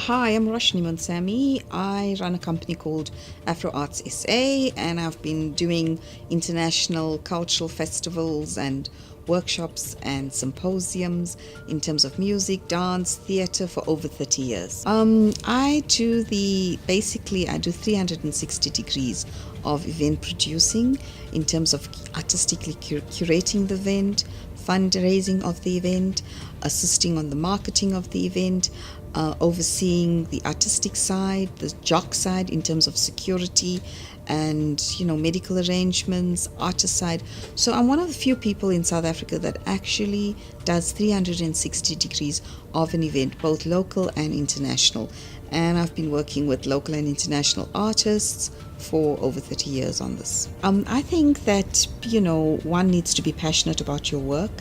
Hi, I'm Roshnie Moonsammy. I run a company called Afro Arts SA, and I've been doing international cultural festivals and workshops and symposiums in terms of music, dance, theatre for over 30 years. I do 360 degrees of event producing in terms of artistically curating the event, fundraising of the event, assisting on the marketing of the event, overseeing the artistic side, the jock side in terms of security and medical arrangements, artist side. So I'm one of the few people in South Africa that actually does 360 degrees of an event, both local and international. And I've been working with local and international artists for over 30 years on this. I think that one needs to be passionate about your work,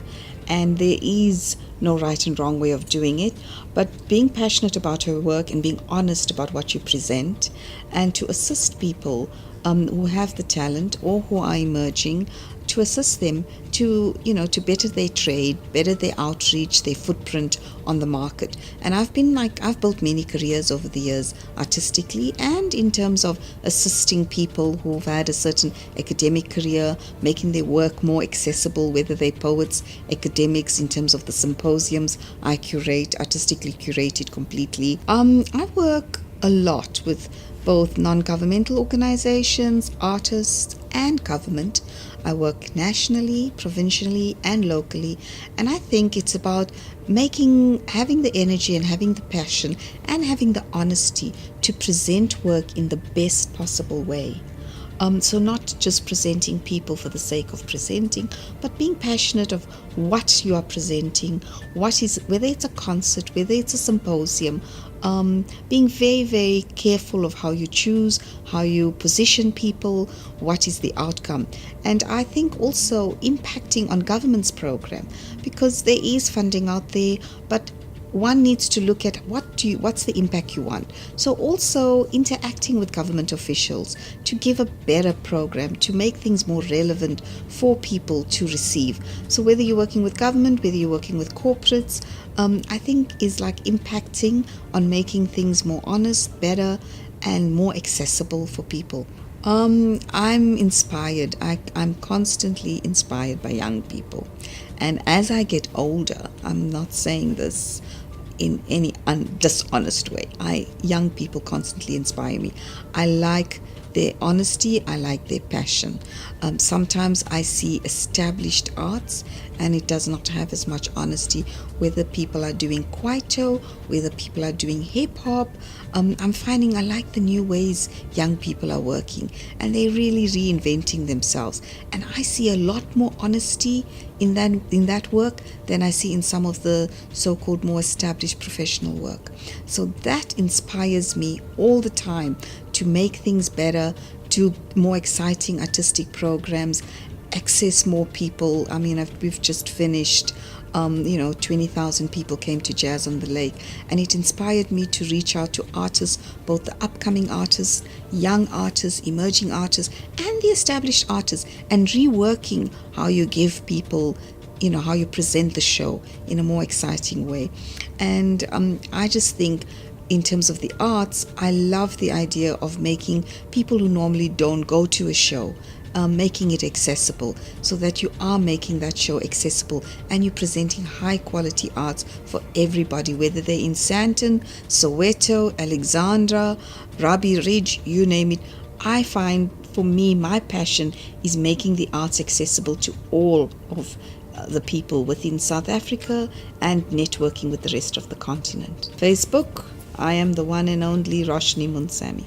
and there is no right and wrong way of doing it, but being passionate about your work and being honest about what you present, and to assist people who have the talent or who are emerging, to assist them to better their trade, better their outreach, their footprint on the market. And I've built many careers over the years, artistically and in terms of assisting people who've had a certain academic career, making their work more accessible, whether they're poets, academics, in terms of the symposiums I curate, artistically curated completely. I work a lot with both non-governmental organizations, artists, and government. I work nationally, provincially, and locally, and I think it's about having the energy and having the passion and having the honesty to present work in the best possible way. So not just presenting people for the sake of presenting, but being passionate of what you are presenting, whether it's a concert, whether it's a symposium, being very, very careful of how you choose, how you position people, what is the outcome. And I think also impacting on government's program, because there is funding out there, but one needs to look at what's the impact you want. So also interacting with government officials to give a better program, to make things more relevant for people to receive. So whether you're working with government, whether you're working with corporates, I think is like impacting on making things more honest, better, and more accessible for people. I'm inspired. I'm constantly inspired by young people. And as I get older, I'm not saying this in any dishonest way. Young people constantly inspire me. I like their honesty, I like their passion. Sometimes I see established arts and it does not have as much honesty, whether people are doing kwaito, whether people are doing hip-hop. I'm finding I like the new ways young people are working, and they're really reinventing themselves. And I see a lot more honesty in that work than I see in some of the so-called more established professional work. So that inspires me all the time to make things better, do more exciting artistic programs, access more people. I mean, we've just finished 20,000 people came to Jazz on the Lake, and it inspired me to reach out to artists, both the upcoming artists, young artists, emerging artists, and the established artists, and reworking how you give people, how you present the show in a more exciting way. And I just think, in terms of the arts, I love the idea of making people who normally don't go to a show, making it accessible, so that you are making that show accessible and you're presenting high quality arts for everybody, whether they're in Sandton, Soweto, Alexandra, Rabi Ridge, you name it. I find, for me, my passion is making the arts accessible to all of the people within South Africa and networking with the rest of the continent. Facebook, I am the one and only Roshnie Moonsammy.